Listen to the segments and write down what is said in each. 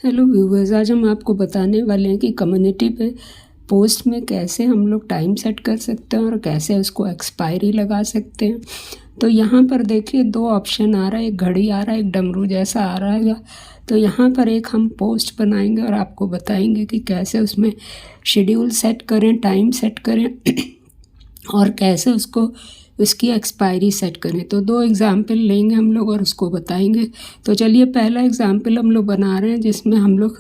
Hello viewers, आज हम आपको बताने वाले हैं कि कम्युनिटी पे पोस्ट में कैसे हम लोग टाइम सेट कर सकते हैं और कैसे उसको एक्सपायरी लगा सकते हैं। तो यहाँ पर देखिए दो ऑप्शन आ रहा है, एक घड़ी आ रहा है, एक डमरू जैसा आ रहा है। तो यहाँ पर एक हम पोस्ट बनाएंगे और आपको बताएंगे कि कैसे उसमें शेड्यूल सेट करें, टाइम सेट करें और कैसे उसकी एक्सपायरी सेट करें। तो दो एग्जाम्पल लेंगे हम लोग और उसको बताएंगे। तो चलिए पहला एग्जाम्पल हम लोग बना रहे हैं जिसमें हम लोग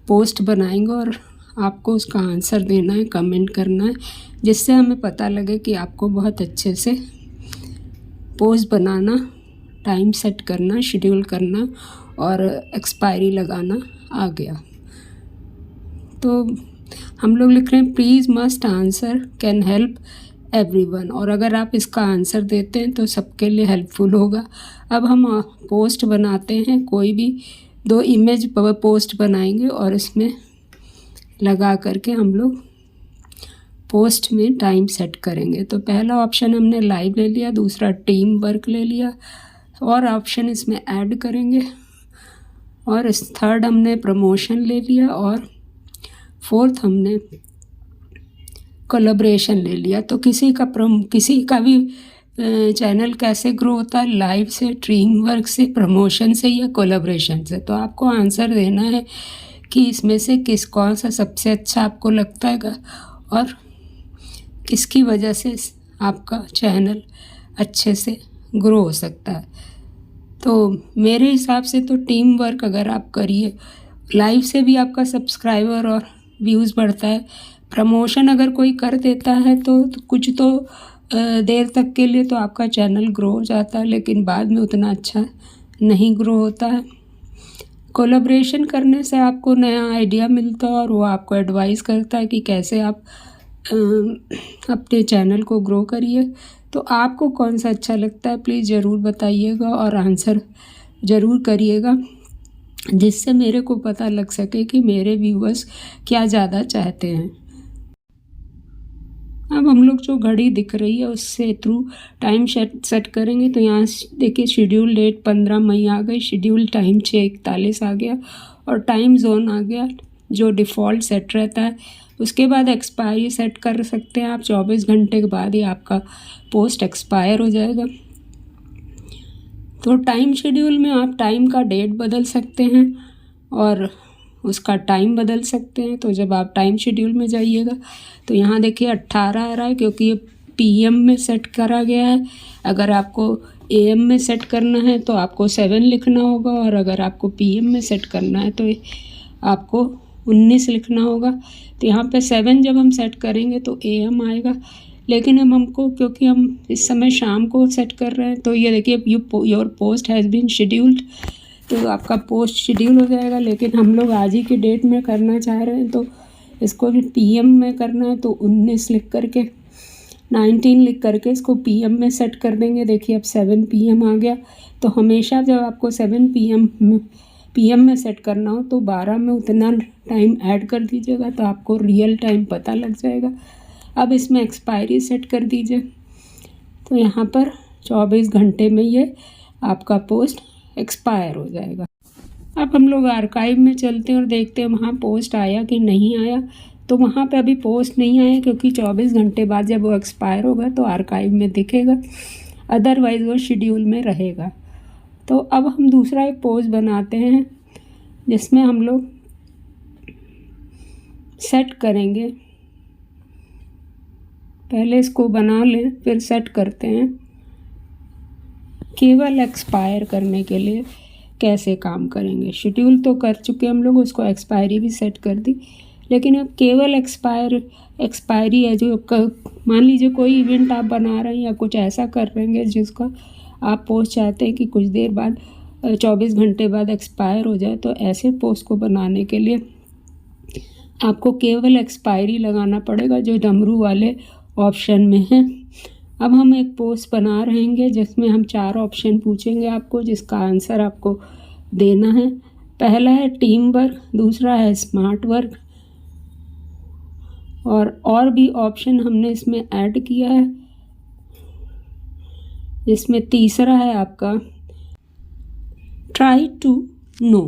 पोस्ट बनाएंगे और आपको उसका आंसर देना है, कमेंट करना है, जिससे हमें पता लगे कि आपको बहुत अच्छे से पोस्ट बनाना, टाइम सेट करना, शेड्यूल करना और एक्सपायरी लगाना आ गया। तो हम लोग लिख रहे हैं please must answer can help everyone, और अगर आप इसका आंसर देते हैं तो सबके लिए हेल्पफुल होगा। अब हम पोस्ट बनाते हैं, कोई भी दो इमेज पोस्ट बनाएंगे और इसमें लगा करके हम लोग पोस्ट में टाइम सेट करेंगे। तो पहला ऑप्शन हमने लाइव ले लिया, दूसरा टीम वर्क ले लिया और ऑप्शन इसमें ऐड करेंगे, और इस थर्ड हमने प्रमोशन ले लिया और फोर्थ हमने कोलैबोरेशन ले लिया। तो किसी का भी चैनल कैसे ग्रो होता है, लाइव से, टीम वर्क से, प्रमोशन से या कोलैबोरेशन से। तो आपको आंसर देना है कि इसमें से कौन सा सबसे अच्छा आपको लगता है और किसकी वजह से आपका चैनल अच्छे से ग्रो हो सकता है। तो मेरे हिसाब से तो टीम वर्क अगर आप करिए, लाइव से भी आपका सब्सक्राइबर और व्यूज़ बढ़ता है। प्रमोशन अगर कोई कर देता है तो कुछ तो देर तक के लिए तो आपका चैनल ग्रो हो जाता है, लेकिन बाद में उतना अच्छा नहीं ग्रो होता है। कोलैबोरेशन करने से आपको नया आइडिया मिलता है और वो आपको एडवाइस करता है कि कैसे आप अपने चैनल को ग्रो करिए। तो आपको कौन सा अच्छा लगता है प्लीज़ ज़रूर बताइएगा और आंसर ज़रूर करिएगा, जिससे मेरे को पता लग सके कि मेरे व्यूअर्स क्या ज़्यादा चाहते हैं। अब हम लोग जो घड़ी दिख रही है उससे थ्रू टाइम सेट करेंगे। तो यहाँ देखिए शेड्यूल डेट 15 मई आ गई, शेड्यूल टाइम 6:41 आ गया और टाइम जोन आ गया जो डिफ़ॉल्ट सेट रहता है। उसके बाद एक्सपायरी सेट कर सकते हैं आप, 24 घंटे के बाद ही आपका पोस्ट एक्सपायर हो जाएगा। तो टाइम शेड्यूल में आप टाइम का डेट बदल सकते हैं और उसका टाइम बदल सकते हैं। तो जब आप टाइम शेड्यूल में जाइएगा तो यहाँ देखिए 18 आ रहा है, क्योंकि ये पीएम में सेट करा गया है। अगर आपको एएम में सेट करना है तो आपको 7 लिखना होगा, और अगर आपको पीएम में सेट करना है तो आपको 19 लिखना होगा। तो यहाँ पे 7 जब हम सेट करेंगे तो एएम आएगा, लेकिन अब हमको, क्योंकि हम इस समय शाम को सेट कर रहे हैं, तो ये देखिए your post has been scheduled, तो आपका पोस्ट शेड्यूल हो जाएगा। लेकिन हम लोग आज ही की डेट में करना चाह रहे हैं तो इसको भी पीएम में करना है, तो 19 लिख करके 19 लिख करके इसको पीएम में सेट कर देंगे। देखिए अब 7 पीएम आ गया। तो हमेशा जब आपको 7 पीएम में सेट करना हो तो 12 में उतना टाइम ऐड कर दीजिएगा, तो आपको रियल टाइम पता लग जाएगा। अब इसमें एक्सपायरी सेट कर दीजिए, तो यहाँ पर 24 घंटे में ये आपका पोस्ट एक्सपायर हो जाएगा। अब हम लोग आर्काइव में चलते हैं और देखते हैं वहाँ पोस्ट आया कि नहीं आया। तो वहाँ पे अभी पोस्ट नहीं आया, क्योंकि 24 घंटे बाद जब वो एक्सपायर होगा तो आर्काइव में दिखेगा, अदरवाइज़ वो शेड्यूल में रहेगा। तो अब हम दूसरा एक पोस्ट बनाते हैं जिसमें हम लोग सेट करेंगे। पहले इसको बना लें फिर सेट करते हैं। केवल एक्सपायर करने के लिए कैसे काम करेंगे। शेड्यूल तो कर चुके हम लोग, उसको एक्सपायरी भी सेट कर दी, लेकिन अब केवल एक्सपायरी है जो मान लीजिए कोई इवेंट आप बना रहे हैं या कुछ ऐसा कर रहे हैं जिसका आप पोस्ट चाहते हैं कि कुछ देर बाद 24 घंटे बाद एक्सपायर हो जाए। तो ऐसे पोस्ट को बनाने के लिए आपको केवल एक्सपायरी लगाना पड़ेगा, जो डमरू वाले ऑप्शन में है। अब हम एक पोस्ट बना रहेंगे जिसमें हम 4 ऑप्शन पूछेंगे आपको, जिसका आंसर आपको देना है। पहला है टीम वर्क, दूसरा है स्मार्ट वर्क, और भी ऑप्शन हमने इसमें ऐड किया है, जिसमें तीसरा है आपका ट्राई टू नो,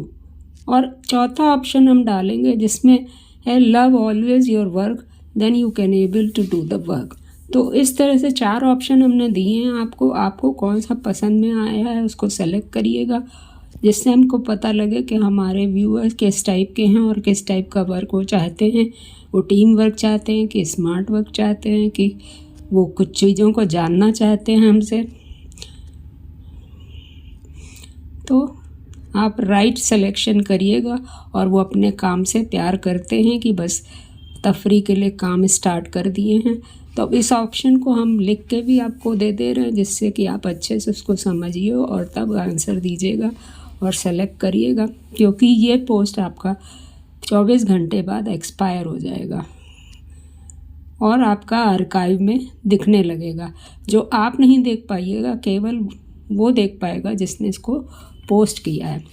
और चौथा ऑप्शन हम डालेंगे जिसमें है love always your work then you can able to do the work. तो इस तरह से 4 ऑप्शन हमने दिए हैं आपको। आपको कौन सा पसंद में आया है उसको सेलेक्ट करिएगा, जिससे हमको पता लगे कि हमारे व्यूअर्स किस टाइप के हैं और किस टाइप का वर्क वो चाहते हैं। वो टीम वर्क चाहते हैं कि स्मार्ट वर्क चाहते हैं, कि वो कुछ चीज़ों को जानना चाहते हैं हमसे। तो आप राइट सिलेक्शन करिएगा। और वो अपने काम से प्यार करते हैं कि बस तफरी के लिए काम स्टार्ट कर दिए हैं। तो इस ऑप्शन को हम लिख के भी आपको दे रहे हैं, जिससे कि आप अच्छे से उसको समझिए और तब आंसर दीजिएगा और सेलेक्ट करिएगा, क्योंकि ये पोस्ट आपका 24 घंटे बाद एक्सपायर हो जाएगा और आपका आर्काइव में दिखने लगेगा। जो आप नहीं देख पाइएगा, केवल वो देख पाएगा जिसने इसको पोस्ट किया है।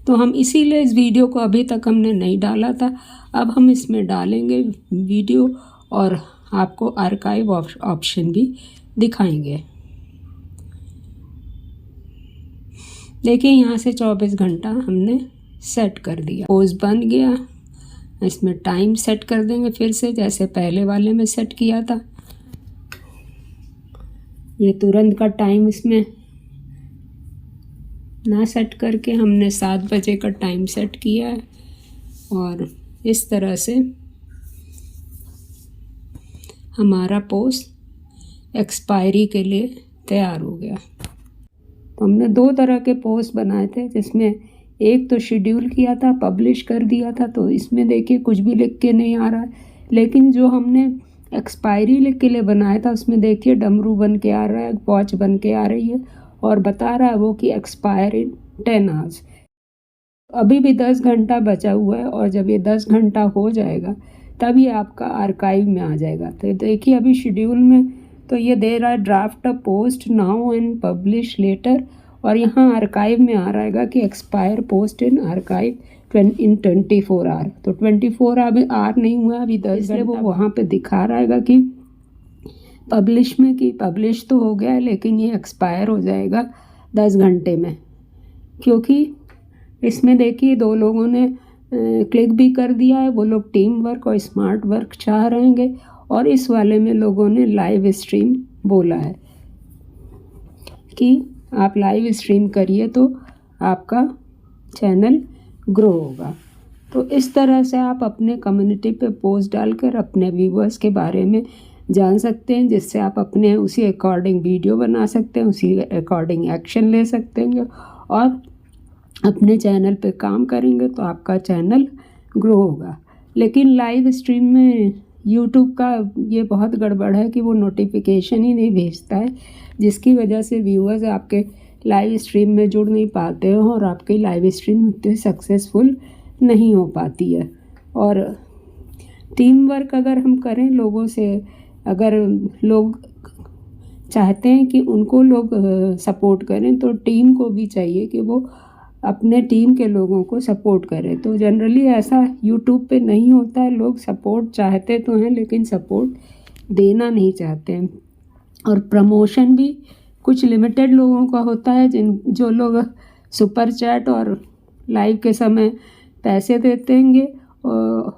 तो हम इसीलिए इस वीडियो को अभी तक हमने नहीं डाला था, अब हम इसमें डालेंगे वीडियो और आपको आर्काइव ऑप्शन भी दिखाएंगे। देखिए यहाँ से 24 घंटा हमने सेट कर दिया, पोस्ट बन गया। इसमें टाइम सेट कर देंगे फिर से, जैसे पहले वाले में सेट किया था। ये तुरंत का टाइम इसमें ना सेट करके हमने 7 बजे का टाइम सेट किया है और इस तरह से हमारा पोस्ट एक्सपायरी के लिए तैयार हो गया। तो हमने 2 तरह के पोस्ट बनाए थे, जिसमें एक तो शेड्यूल किया था, पब्लिश कर दिया था। तो इसमें देखिए कुछ भी लिख के नहीं आ रहा है, लेकिन जो हमने एक्सपायरी लिख के लिए बनाया था उसमें देखिए डमरू बन के आ रहा है, वॉच बन के आ रही है और बता रहा है वो कि एक्सपायर इन 10 आवर्स। अभी भी 10 घंटा बचा हुआ है और जब ये 10 घंटा हो जाएगा तब ये आपका आर्काइव में आ जाएगा। तो देखिए अभी शेड्यूल में तो ये दे रहा है draft a post now and publish later, और यहाँ आर्काइव में आ रहेगा कि expire post in archive in 24 hour. तो 24 आवर नहीं हुआ अभी 10, इसलिए वो वहाँ पे दिखा रहेगा कि पब्लिश में कि पब्लिश तो हो गया है, लेकिन ये एक्सपायर हो जाएगा 10 घंटे में। क्योंकि इसमें देखिए 2 लोगों ने क्लिक भी कर दिया है, वो लोग टीम वर्क और स्मार्ट वर्क चाह रहेंगे, और इस वाले में लोगों ने लाइव स्ट्रीम बोला है कि आप लाइव स्ट्रीम करिए तो आपका चैनल ग्रो होगा। तो इस तरह से आप अपने कम्युनिटी पे पोस्ट डालकर अपने व्यूअर्स के बारे में जान सकते हैं, जिससे आप अपने उसी अकॉर्डिंग वीडियो बना सकते हैं, उसी अकॉर्डिंग एक्शन ले सकते हैं और अपने चैनल पे काम करेंगे तो आपका चैनल ग्रो होगा। लेकिन लाइव स्ट्रीम में यूट्यूब का ये बहुत गड़बड़ है कि वो नोटिफिकेशन ही नहीं भेजता है, जिसकी वजह से व्यूअर्स आपके लाइव स्ट्रीम में जुड़ नहीं पाते हैं और आपकी लाइव स्ट्रीम उतनी सक्सेसफुल नहीं हो पाती है। और टीम वर्क अगर हम करें लोगों से, अगर लोग चाहते हैं कि उनको लोग सपोर्ट करें, तो टीम को भी चाहिए कि वो अपने टीम के लोगों को सपोर्ट करें। तो जनरली ऐसा यूट्यूब पे नहीं होता है, लोग सपोर्ट चाहते तो हैं लेकिन सपोर्ट देना नहीं चाहते हैं। और प्रमोशन भी कुछ लिमिटेड लोगों का होता है, जो लोग सुपर चैट और लाइव के समय पैसे देते हैं।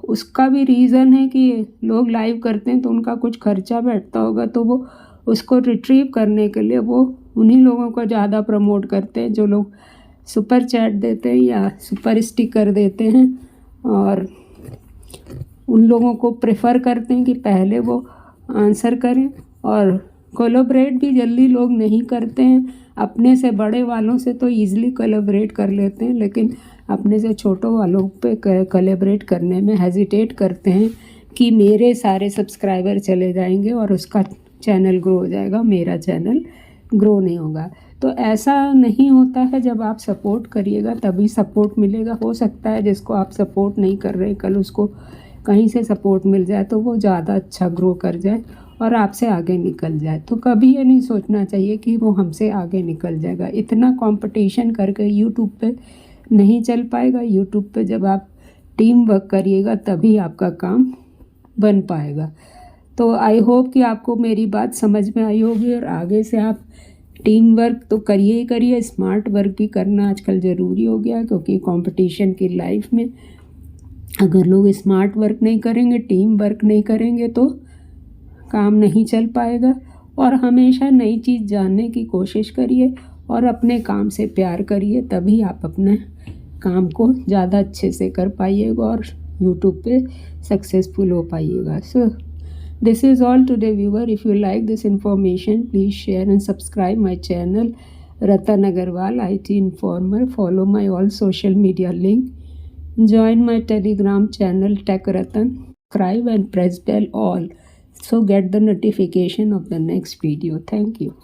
उसका भी रीज़न है कि लोग लाइव करते हैं तो उनका कुछ खर्चा बैठता होगा, तो वो उसको रिट्रीव करने के लिए वो उन्हीं लोगों को ज़्यादा प्रमोट करते हैं जो लोग सुपर चैट देते हैं या सुपर स्टिकर देते हैं, और उन लोगों को प्रेफर करते हैं कि पहले वो आंसर करें। और कोलैबोरेट भी जल्दी लोग नहीं करते हैं, अपने से बड़े वालों से तो ईज़िली कोलैबोरेट कर लेते हैं, लेकिन अपने से छोटों वालों पे कोलैबोरेट करने में हेजिटेट करते हैं कि मेरे सारे सब्सक्राइबर चले जाएंगे और उसका चैनल ग्रो हो जाएगा, मेरा चैनल ग्रो नहीं होगा। तो ऐसा नहीं होता है, जब आप सपोर्ट करिएगा तभी सपोर्ट मिलेगा। हो सकता है जिसको आप सपोर्ट नहीं कर रहे, कल उसको कहीं से सपोर्ट मिल जाए तो वो ज़्यादा अच्छा ग्रो कर जाए और आपसे आगे निकल जाए। तो कभी ये नहीं सोचना चाहिए कि वो हमसे आगे निकल जाएगा। इतना कंपटीशन करके यूट्यूब पे नहीं चल पाएगा। यूट्यूब पे जब आप टीम वर्क करिएगा तभी आपका काम बन पाएगा। तो आई होप कि आपको मेरी बात समझ में आई होगी और आगे से आप टीम वर्क तो करिए ही करिए, स्मार्ट वर्क भी करना आजकल ज़रूरी हो गया, क्योंकि कंपटीशन की लाइफ में अगर लोग स्मार्ट वर्क नहीं करेंगे, टीम वर्क नहीं करेंगे तो काम नहीं चल पाएगा। और हमेशा नई चीज़ जानने की कोशिश करिए और अपने काम से प्यार करिए, तभी आप अपने काम को ज़्यादा अच्छे से कर पाइएगा और यूट्यूब पे सक्सेसफुल हो पाइएगा। सो this is all today, viewer. If you like this information, please share and subscribe my channel Ratan Agarwal IT Informer. Follow my all social media link. Join my Telegram channel Tech Ratan. Subscribe and press bell all so get the notification of the next video. Thank you.